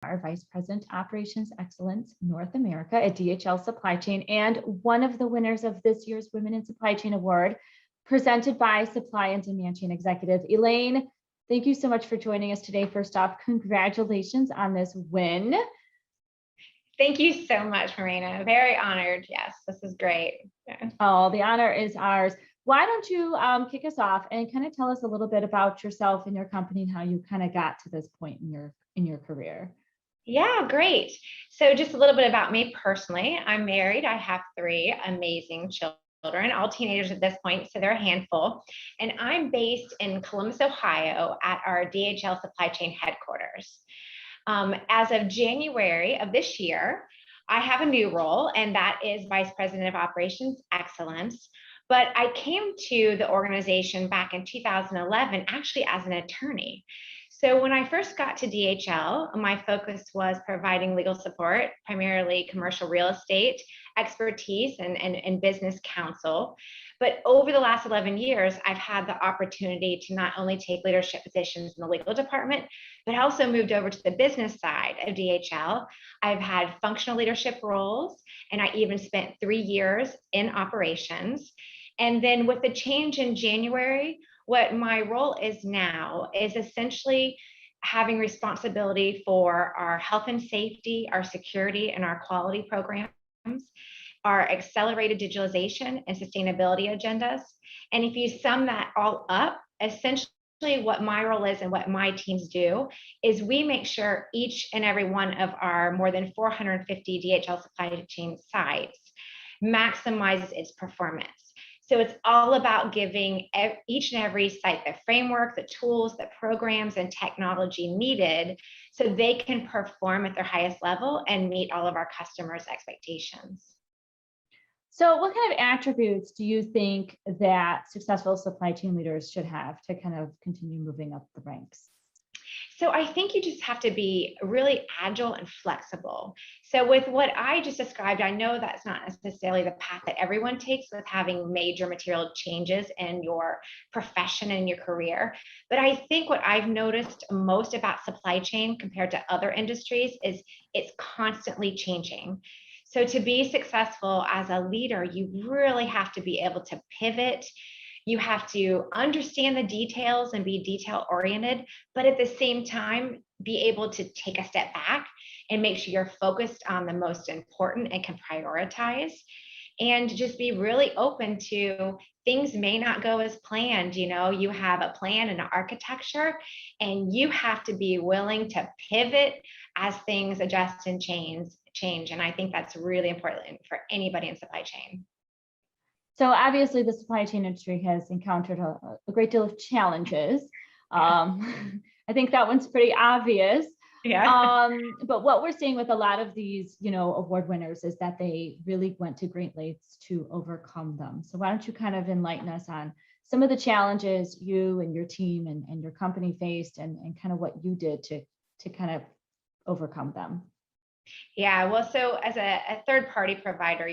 Vice President, Operations Excellence, North America at DHL Supply Chain, and one of the winners of this year's Women in Supply Chain Award, presented by Supply and Demand Chain Executive. Elaine, thank you so much for joining us today. First off, congratulations on this win. Thank you so much, Marina. Very honored. Yes, this is great. Oh, the honor is ours. Why don't you kick us off and kind of tell us a little bit about yourself and your company and how you kind of got to this point in your career? Yeah, great. So just a little bit about me personally. I'm married. I have 3 amazing children, all teenagers at this point, so they're a handful. And I'm based in Columbus, Ohio at our DHL Supply Chain headquarters. As of January of this year, I have a new role, and that is Vice President of Operations Excellence. But I came to the organization back in 2011, actually as an attorney. So when I first got to DHL, my focus was providing legal support, primarily commercial real estate expertise and business counsel. But over the last 11 years, I've had the opportunity to not only take leadership positions in the legal department, but also moved over to the business side of DHL. I've had functional leadership roles, and I even spent 3 years in operations. And then with the change in January, what my role is now is essentially having responsibility for our health and safety, our security, and our quality programs, our accelerated digitalization and sustainability agendas. And if you sum that all up, essentially what my role is and what my teams do is we make sure each and every one of our more than 450 DHL supply chain sites maximizes its performance. So it's all about giving each and every site the framework, the tools, the programs, and technology needed so they can perform at their highest level and meet all of our customers' expectations. So what kind of attributes do you think that successful supply chain leaders should have to kind of continue moving up the ranks? So I think you just have to be really agile and flexible. So with what I just described, I know that's not necessarily the path that everyone takes with having major material changes in your profession and your career. But I think what I've noticed most about supply chain compared to other industries is it's constantly changing. So to be successful as a leader, you really have to be able to pivot. You have to understand the details and be detail oriented, but at the same time, be able to take a step back and make sure you're focused on the most important and can prioritize, and just be really open to things may not go as planned. You know, you have a plan and an architecture, and you have to be willing to pivot as things adjust and change. And I think that's really important for anybody in supply chain. So obviously the supply chain industry has encountered a great deal of challenges. I think that one's pretty obvious. Yeah. But what we're seeing with a lot of these, award winners is that they really went to great lengths to overcome them. So why don't you kind of enlighten us on some of the challenges you and your team and your company faced, and kind of what you did to kind of overcome them? Yeah, well, so as a third party provider,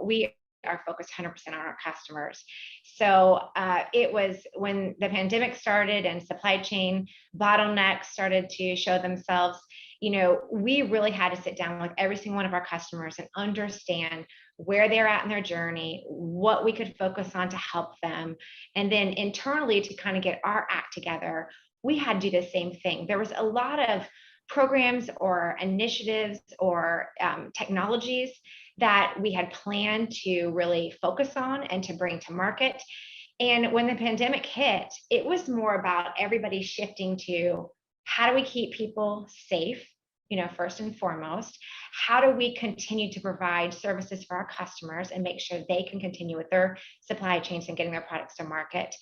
we are focused 100% on our customers. So it was when the pandemic started and supply chain bottlenecks started to show themselves, we really had to sit down with every single one of our customers and understand where they're at in their journey, what we could focus on to help them. And then internally, to kind of get our act together, we had to do the same thing. There was a lot of programs or initiatives or technologies that we had planned to really focus on and to bring to market. And when the pandemic hit, it was more about everybody shifting to how do we keep people safe, first and foremost. How do we continue to provide services for our customers and make sure they can continue with their supply chains and getting their products to market?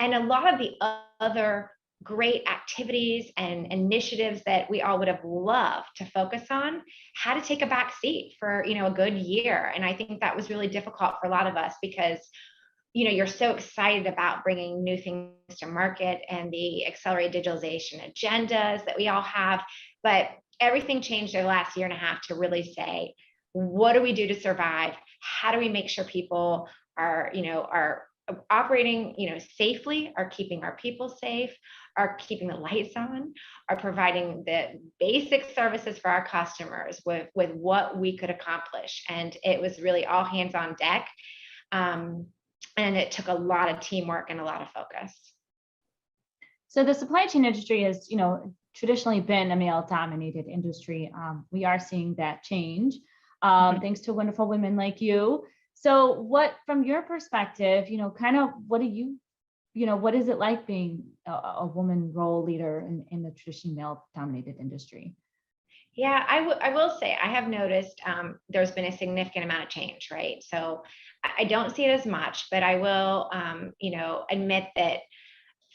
And a lot of the other great activities and initiatives that we all would have loved to focus on had to take a back seat for a good year. And I think that was really difficult for a lot of us because you're so excited about bringing new things to market and the accelerated digitalization agendas that we all have, but everything changed over the last year and a half to really say, what do we do to survive? How do we make sure people are operating, safely, are keeping our people safe, are keeping the lights on, are providing the basic services for our customers with what we could accomplish. And it was really all hands on deck. And it took a lot of teamwork and a lot of focus. So the supply chain industry has, traditionally been a male-dominated industry. We are seeing that change, thanks to wonderful women like you. So what, from your perspective, kind of what do you, what is it like being a woman role leader in the traditionally male-dominated industry? Yeah, I will say I have noticed there's been a significant amount of change, right? So I don't see it as much, but I will, admit that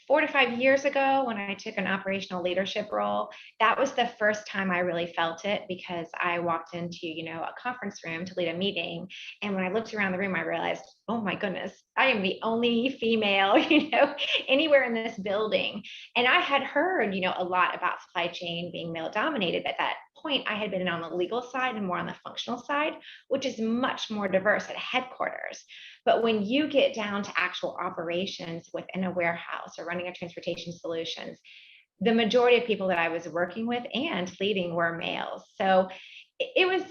4 to 5 years ago, when I took an operational leadership role, that was the first time I really felt it, because I walked into, a conference room to lead a meeting. And when I looked around the room, I realized, oh my goodness, I am the only female, anywhere in this building. And I had heard, a lot about supply chain being male dominated. At that point, I had been on the legal side and more on the functional side, which is much more diverse at headquarters. But when you get down to actual operations within a warehouse or running a transportation solutions, the majority of people that I was working with and leading were males. So it was,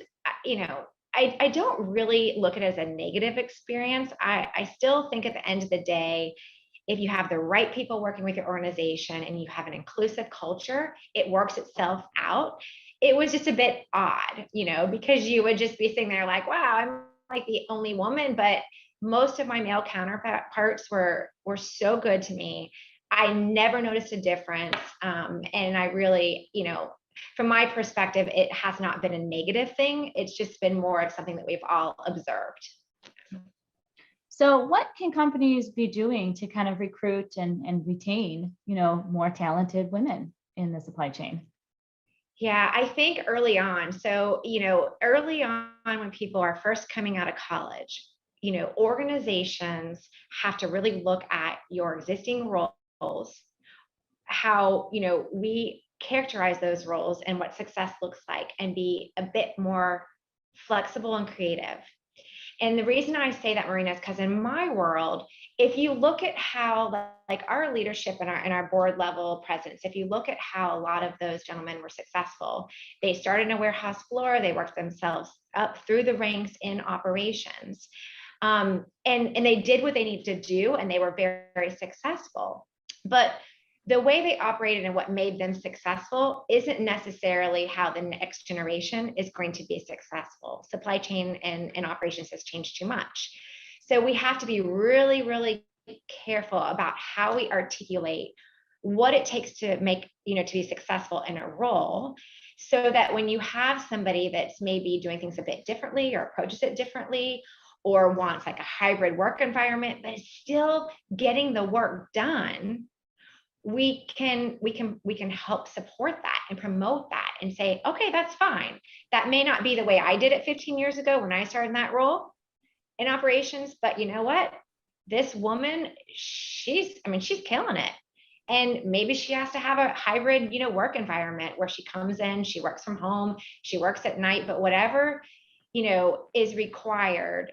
I don't really look at it as a negative experience. I still think at the end of the day, if you have the right people working with your organization and you have an inclusive culture, it works itself out. It was just a bit odd, because you would just be sitting there like, wow, I'm like the only woman, but most of my male counterparts were so good to me. I never noticed a difference. And I really, from my perspective, it has not been a negative thing. It's just been more of something that we've all observed. So what can companies be doing to kind of recruit and retain, more talented women in the supply chain? Yeah, I think early on. So, early on when people are first coming out of college, organizations have to really look at your existing roles, how, we characterize those roles and what success looks like, and be a bit more flexible and creative. And the reason I say that, Marina, is because in my world, if you look at how like our leadership and our board level presence, if you look at how a lot of those gentlemen were successful, they started in a warehouse floor, they worked themselves up through the ranks in operations. And they did what they needed to do, and they were very, very successful. But the way they operated and what made them successful isn't necessarily how the next generation is going to be successful. Supply chain and operations has changed too much. So we have to be really, really careful about how we articulate what it takes to make, to be successful in a role, so that when you have somebody that's maybe doing things a bit differently or approaches it differently, or wants like a hybrid work environment, but is still getting the work done, we can help support that and promote that and say, okay, that's fine. That may not be the way I did it 15 years ago when I started in that role in operations, but you know what? This woman, she's killing it. And maybe she has to have a hybrid, work environment where she comes in, she works from home, she works at night, but whatever, is required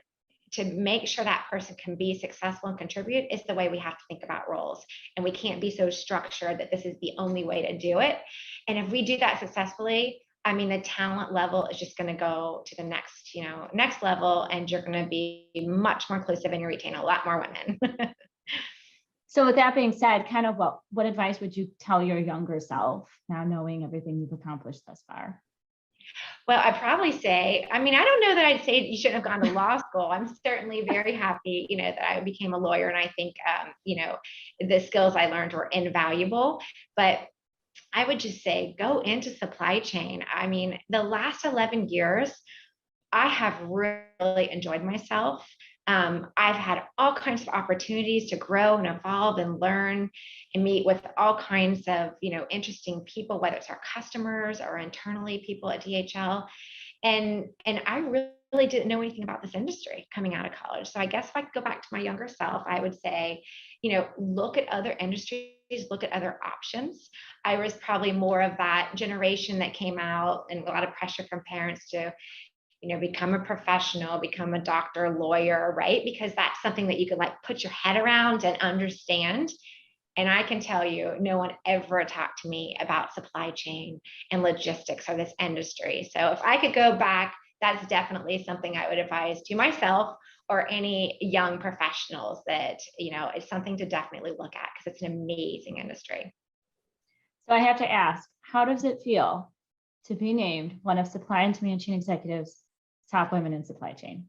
to make sure that person can be successful and contribute is the way we have to think about roles. And we can't be so structured that this is the only way to do it. And if we do that successfully, the talent level is just going to go to the next level, and you're going to be much more inclusive and you retain a lot more women. So with that being said, kind of what advice would you tell your younger self now, knowing everything you've accomplished thus far? Well, I'd probably say, I don't know that I'd say you shouldn't have gone to law school. I'm certainly very happy, that I became a lawyer. And I think, the skills I learned were invaluable. But I would just say, go into supply chain. The last 11 years, I have really enjoyed myself. I've had all kinds of opportunities to grow and evolve and learn and meet with all kinds of, interesting people, whether it's our customers or internally people at DHL. And I really didn't know anything about this industry coming out of college. So I guess if I could go back to my younger self, I would say, look at other industries, look at other options. I was probably more of that generation that came out and a lot of pressure from parents to, become a professional, become a doctor, lawyer, right? Because that's something that you can like put your head around and understand. And I can tell you, no one ever talked to me about supply chain and logistics or this industry. So if I could go back, that's definitely something I would advise to myself or any young professionals that, it's something to definitely look at because it's an amazing industry. So I have to ask, how does it feel to be named one of Supply and Demand Chain Executives' top women in supply chain?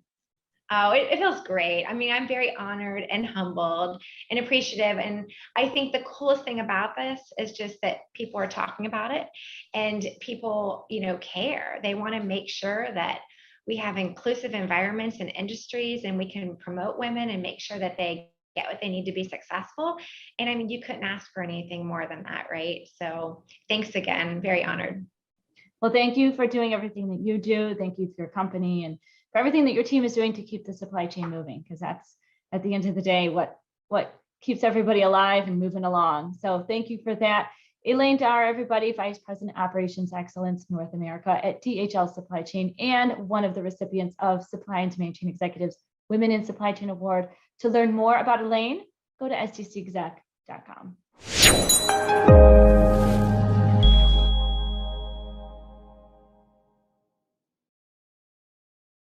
Oh, it feels great. I mean, I'm very honored and humbled and appreciative. And I think the coolest thing about this is just that people are talking about it and people, care. They want to make sure that we have inclusive environments and industries and we can promote women and make sure that they get what they need to be successful. And I mean, you couldn't ask for anything more than that, right? So thanks again. Very honored. Well, thank you for doing everything that you do. Thank you for your company and for everything that your team is doing to keep the supply chain moving, because that's at the end of the day what keeps everybody alive and moving along. So thank you for that. Elaine Darr, everybody, Vice President Operations Excellence North America at DHL Supply Chain and one of the recipients of Supply and Demand Chain Executives Women in Supply Chain Award. To learn more about Elaine, go to sdcexec.com.